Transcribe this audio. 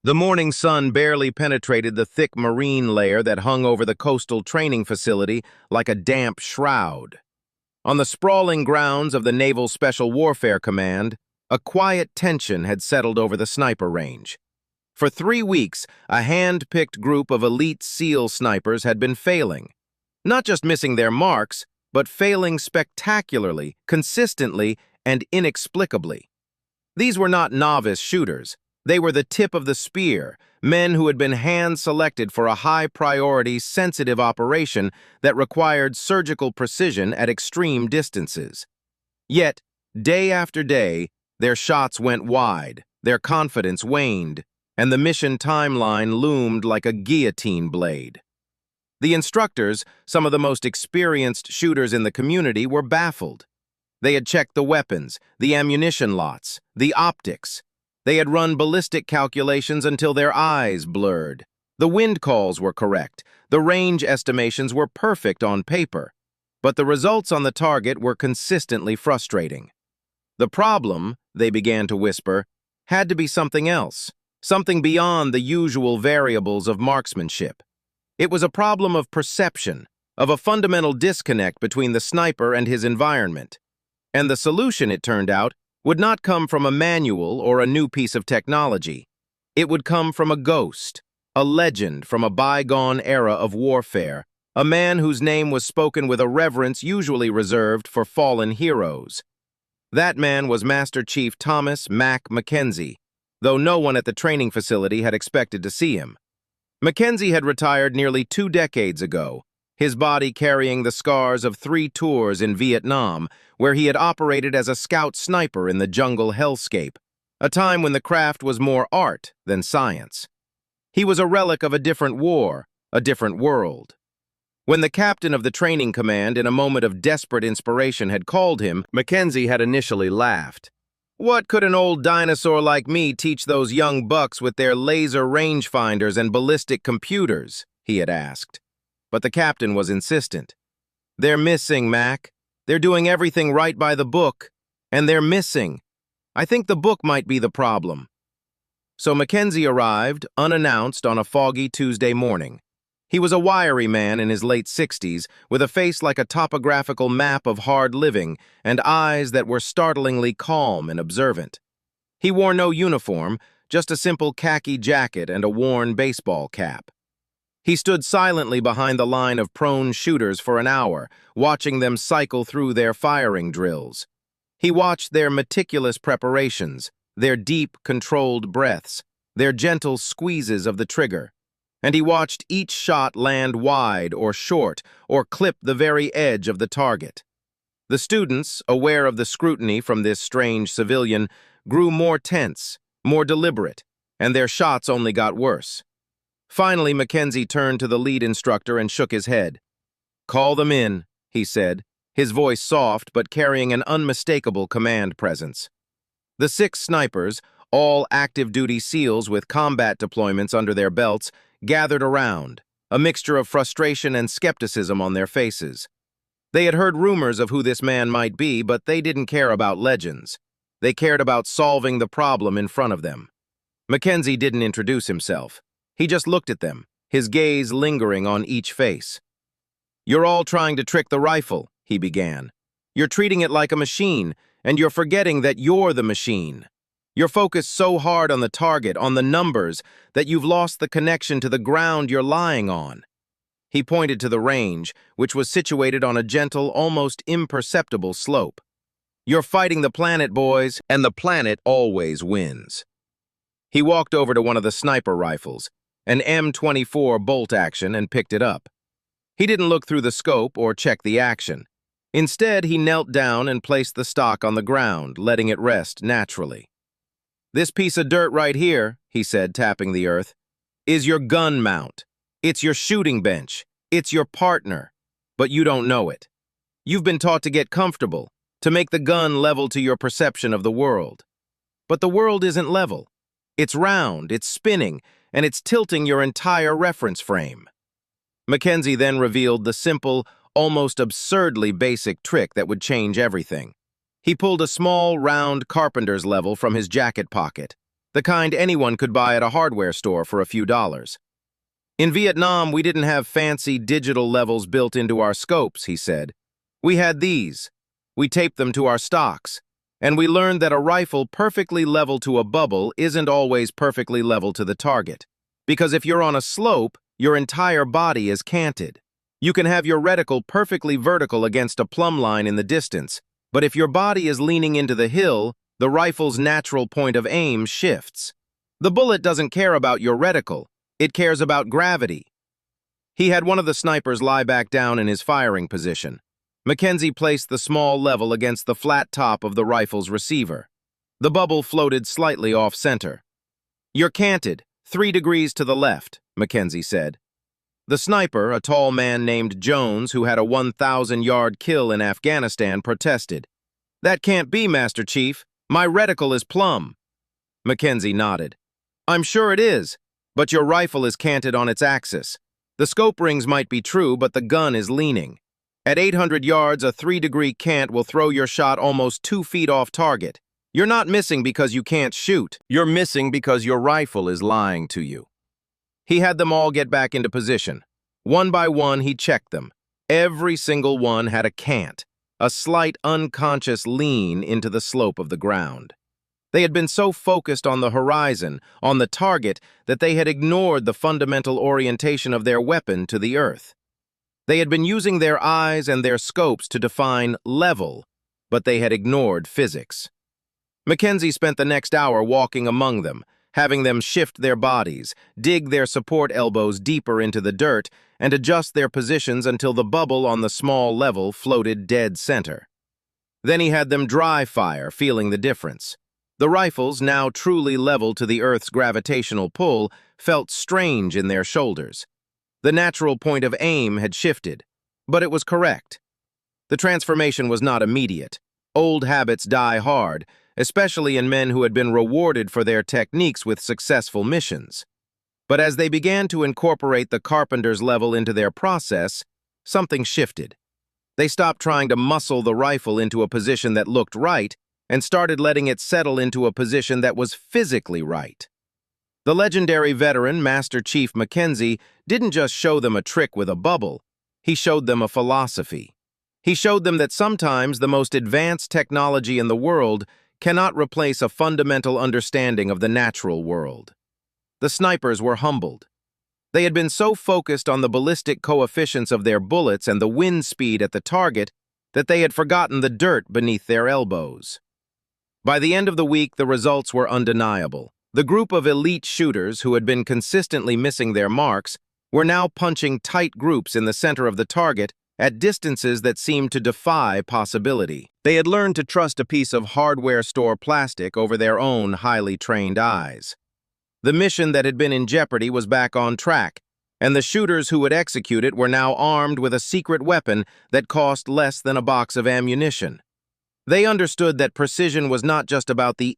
The morning sun barely penetrated the thick marine layer that hung over the coastal training facility like a damp shroud. On the sprawling grounds of the Naval Special Warfare Command, a quiet tension had settled over the sniper range. For 3 weeks, a hand-picked group of elite SEAL snipers had been failing. Not just missing their marks, but failing spectacularly, consistently, and inexplicably. These were not novice shooters. They were the tip of the spear, men who had been hand-selected for a high-priority, sensitive operation that required surgical precision at extreme distances. Yet, day after day, their shots went wide, their confidence waned, and the mission timeline loomed like a guillotine blade. The instructors, some of the most experienced shooters in the community, were baffled. They had checked the weapons, the ammunition lots, the optics. They had run ballistic calculations until their eyes blurred. The wind calls were correct. The range estimations were perfect on paper. But the results on the target were consistently frustrating. The problem, they began to whisper, had to be something else, something beyond the usual variables of marksmanship. It was a problem of perception, of a fundamental disconnect between the sniper and his environment. And the solution, it turned out, would not come from a manual or a new piece of technology. It would come from a ghost, a legend from a bygone era of warfare, a man whose name was spoken with a reverence usually reserved for fallen heroes. That man was Master Chief Thomas "Mac" Mackenzie, though no one at the training facility had expected to see him. Mackenzie had retired nearly 2 decades ago, his body carrying the scars of 3 tours in Vietnam, where he had operated as a scout sniper in the jungle hellscape, a time when the craft was more art than science. He was a relic of a different war, a different world. When the captain of the training command, in a moment of desperate inspiration, had called him, Mackenzie had initially laughed. "What could an old dinosaur like me teach those young bucks with their laser rangefinders and ballistic computers?" he had asked. But the captain was insistent. "They're missing, Mac. They're doing everything right by the book, and they're missing. I think the book might be the problem." So Mackenzie arrived, unannounced, on a foggy Tuesday morning. He was a wiry man in his late 60s, with a face like a topographical map of hard living and eyes that were startlingly calm and observant. He wore no uniform, just a simple khaki jacket and a worn baseball cap. He stood silently behind the line of prone shooters for an hour, watching them cycle through their firing drills. He watched their meticulous preparations, their deep, controlled breaths, their gentle squeezes of the trigger. And he watched each shot land wide or short or clip the very edge of the target. The students, aware of the scrutiny from this strange civilian, grew more tense, more deliberate, and their shots only got worse. Finally, Mackenzie turned to the lead instructor and shook his head. "Call them in," he said, his voice soft but carrying an unmistakable command presence. The 6 snipers, all active-duty SEALs with combat deployments under their belts, gathered around, a mixture of frustration and skepticism on their faces. They had heard rumors of who this man might be, but they didn't care about legends. They cared about solving the problem in front of them. Mackenzie didn't introduce himself. He just looked at them, his gaze lingering on each face. "You're all trying to trick the rifle," he began. "You're treating it like a machine, and you're forgetting that you're the machine. You're focused so hard on the target, on the numbers, that you've lost the connection to the ground you're lying on." He pointed to the range, which was situated on a gentle, almost imperceptible slope. "You're fighting the planet, boys, and the planet always wins." He walked over to one of the sniper rifles, an M24 bolt action, and picked it up. He didn't look through the scope or check the action. Instead, he knelt down and placed the stock on the ground, letting it rest naturally. "This piece of dirt right here," he said, tapping the earth, "is your gun mount. It's your shooting bench. It's your partner. But you don't know it. You've been taught to get comfortable, to make the gun level to your perception of the world. But the world isn't level. It's round, it's spinning, and it's tilting your entire reference frame." Mackenzie then revealed the simple, almost absurdly basic trick that would change everything. He pulled a small, round carpenter's level from his jacket pocket. the kind anyone could buy at a hardware store for a few dollars. In Vietnam, we didn't have fancy digital levels built into our scopes, he said. We had these. We taped them to our stocks. And we learned that a rifle perfectly level to a bubble isn't always perfectly level to the target. Because if you're on a slope, your entire body is canted. You can have your reticle perfectly vertical against a plumb line in the distance, but if your body is leaning into the hill, the rifle's natural point of aim shifts. The bullet doesn't care about your reticle, it cares about gravity. He had one of the snipers lie back down in his firing position. Mackenzie placed the small level against the flat top of the rifle's receiver. The bubble floated slightly off-center. "You're canted, 3 degrees to the left," Mackenzie said. The sniper, a tall man named Jones who had a 1,000-yard kill in Afghanistan, protested. "That can't be, Master Chief. My reticle is plumb." Mackenzie nodded. "I'm sure it is, but your rifle is canted on its axis. The scope rings might be true, but the gun is leaning. At 800 yards, a 3-degree cant will throw your shot almost 2 feet off target. You're not missing because you can't shoot. You're missing because your rifle is lying to you." He had them all get back into position. One by one, he checked them. Every single one had a cant, a slight unconscious lean into the slope of the ground. They had been so focused on the horizon, on the target, that they had ignored the fundamental orientation of their weapon to the earth. They had been using their eyes and their scopes to define level, but they had ignored physics. Mackenzie spent the next hour walking among them, having them shift their bodies, dig their support elbows deeper into the dirt, and adjust their positions until the bubble on the small level floated dead center. Then he had them dry fire, feeling the difference. The rifles, now truly level to the Earth's gravitational pull, felt strange in their shoulders. The natural point of aim had shifted, but it was correct. The transformation was not immediate. Old habits die hard, especially in men who had been rewarded for their techniques with successful missions. But as they began to incorporate the carpenter's level into their process, something shifted. They stopped trying to muscle the rifle into a position that looked right and started letting it settle into a position that was physically right. The legendary veteran, Master Chief Mackenzie, didn't just show them a trick with a bubble. He showed them a philosophy. He showed them that sometimes the most advanced technology in the world cannot replace a fundamental understanding of the natural world. The snipers were humbled. They had been so focused on the ballistic coefficients of their bullets and the wind speed at the target that they had forgotten the dirt beneath their elbows. By the end of the week, the results were undeniable. The group of elite shooters who had been consistently missing their marks were now punching tight groups in the center of the target at distances that seemed to defy possibility. They had learned to trust a piece of hardware store plastic over their own highly trained eyes. The mission that had been in jeopardy was back on track, and the shooters who would execute it were now armed with a secret weapon that cost less than a box of ammunition. They understood that precision was not just about the